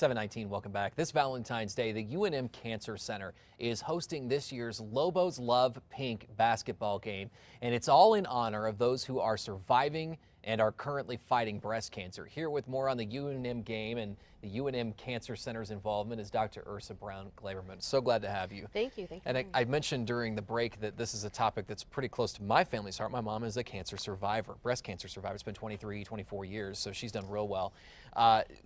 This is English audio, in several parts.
719, welcome back. This Valentine's Day, the UNM Cancer Center is hosting this year's Lobos Love Pink basketball game, and it's all in honor of those who are surviving and are currently fighting breast cancer. Here with more on the UNM game and the UNM Cancer Center's involvement is Dr. Ursa Brown-Glaberman. So glad to have you. Thank you. Thank you. And I mentioned during the break that this is a topic that's pretty close to my family's heart. My mom is a cancer survivor, breast cancer survivor. It's been 23, 24 years, so she's done real well.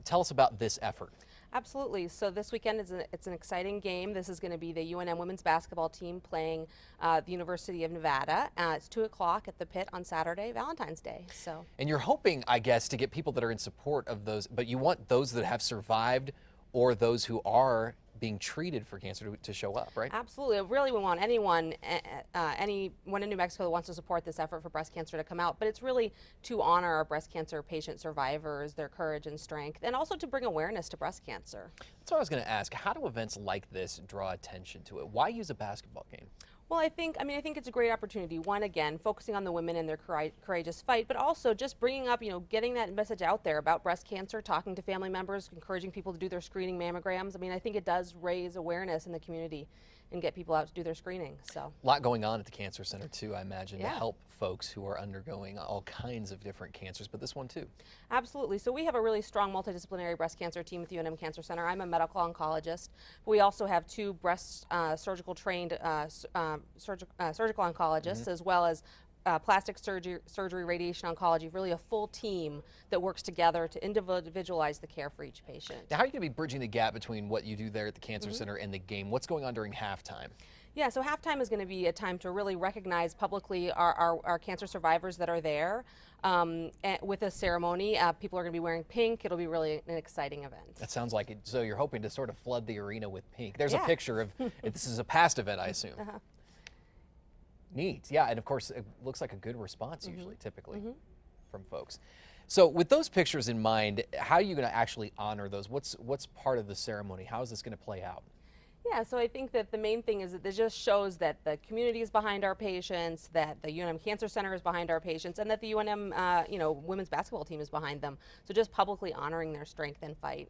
Tell us about this effort. Absolutely. So this weekend it's an exciting game. This is going to be the UNM women's basketball team playing the University of Nevada. It's 2 o'clock at the pit on Saturday, Valentine's Day. So. And you're hoping, I guess, to get people that are in support of those, but you want those that have survived or those who are being treated for cancer to show up, right? Absolutely. Really, we want anyone in New Mexico that wants to support this effort for breast cancer to come out, but it's really to honor our breast cancer patient survivors, their courage and strength, and also to bring awareness to breast cancer. That's what I was going to ask. How do events like this draw attention to it? Why use a basketball game? Well, I think it's a great opportunity. One, again, focusing on the women and their courageous fight, but also just bringing up, getting that message out there about breast cancer, talking to family members, encouraging people to do their screening mammograms. I think it does raise awareness in the community and get people out to do their screening. So a lot going on at the Cancer Center too, I imagine, to help folks who are undergoing all kinds of different cancers, but this one too. Absolutely. So we have a really strong multidisciplinary breast cancer team at the UNM Cancer Center. I'm a medical oncologist, but we also have two breast surgical trained surgical oncologists, as well as plastic surgery, radiation oncology, really a full team that works together to individualize the care for each patient. Now, how are you going to be bridging the gap between what you do there at the Cancer Center and the game? What's going on during halftime? Yeah, so halftime is going to be a time to really recognize publicly our cancer survivors that are there. With a ceremony, people are going to be wearing pink. It'll be really an exciting event. That sounds like it. So you're hoping to sort of flood the arena with pink. There's a picture of, this is a past event, I assume. Neat, yeah, and of course it looks like a good response usually, typically, from folks. So with those pictures in mind, how are you going to actually honor those? What's part of the ceremony? How is this going to play out? Yeah, so I think that the main thing is that it just shows that the community is behind our patients, that the UNM Cancer Center is behind our patients, and that the UNM women's basketball team is behind them. So just publicly honoring their strength and fight.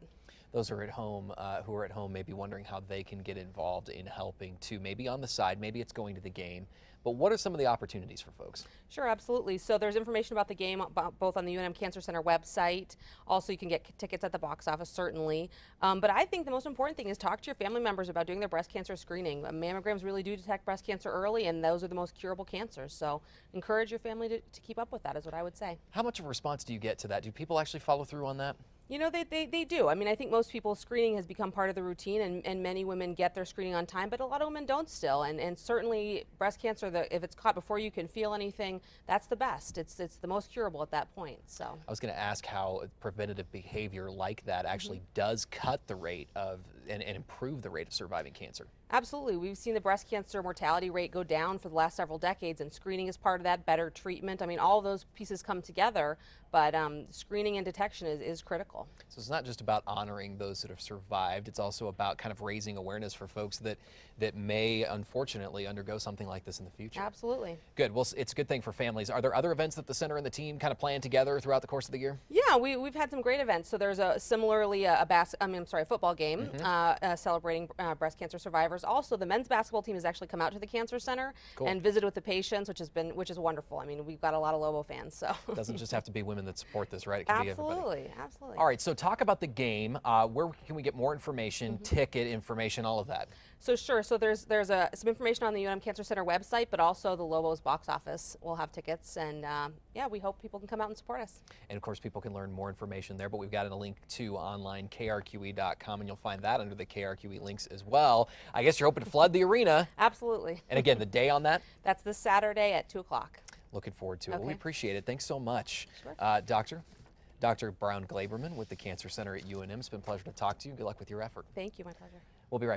Those are at home, who are at home maybe wondering how they can get involved in helping too, maybe on the side, maybe it's going to the game. But what are some of the opportunities for folks? Sure, absolutely. So there's information about the game both on the UNM Cancer Center website. Also, you can get tickets at the box office, certainly. But I think the most important thing is talk to your family members about doing their breast cancer screening. Mammograms really do detect breast cancer early, and those are the most curable cancers. So encourage your family to keep up with that is what I would say. How much of a response do you get to that? Do people actually follow through on that? They do. I think most people's screening has become part of the routine, and many women get their screening on time, but a lot of women don't still. And certainly breast cancer, if it's caught before you can feel anything, that's the best. It's the most curable at that point. So I was going to ask how preventative behavior like that actually does cut the rate of and improve the rate of surviving cancer. Absolutely. We've seen the breast cancer mortality rate go down for the last several decades, and screening is part of that, better treatment. All of those pieces come together, but screening and detection is critical. So it's not just about honoring those that have survived, it's also about kind of raising awareness for folks that may unfortunately undergo something like this in the future. Absolutely. Good. Well, it's a good thing for families. Are there other events that the center and the team kind of plan together throughout the course of the year? Yeah, we've had some great events. So there's a football game celebrating breast cancer survivors. Also, the men's basketball team has actually come out to the Cancer Center and visited with the patients, which is wonderful. We've got a lot of Lobo fans. So it doesn't just have to be women that support this, right? It can be everybody. Absolutely. All right, so talk about the game. Where can we get more information, ticket information, all of that? So sure. So there's some information on the UNM Cancer Center website, but also the Lobos box office will have tickets, and we hope people can come out and support us. And of course, people can learn more information there, but we've got a link to online KRQE.com, and you'll find that under the KRQE links as well. I guess you're hoping to flood the arena. Absolutely. And again, the day on that? That's this Saturday at 2 o'clock. Looking forward to it. Well, we appreciate it. Thanks so much. Sure. Dr. Brown-Glaberman with the Cancer Center at UNM. It's been a pleasure to talk to you. Good luck with your effort. Thank you. My pleasure. We'll be right back.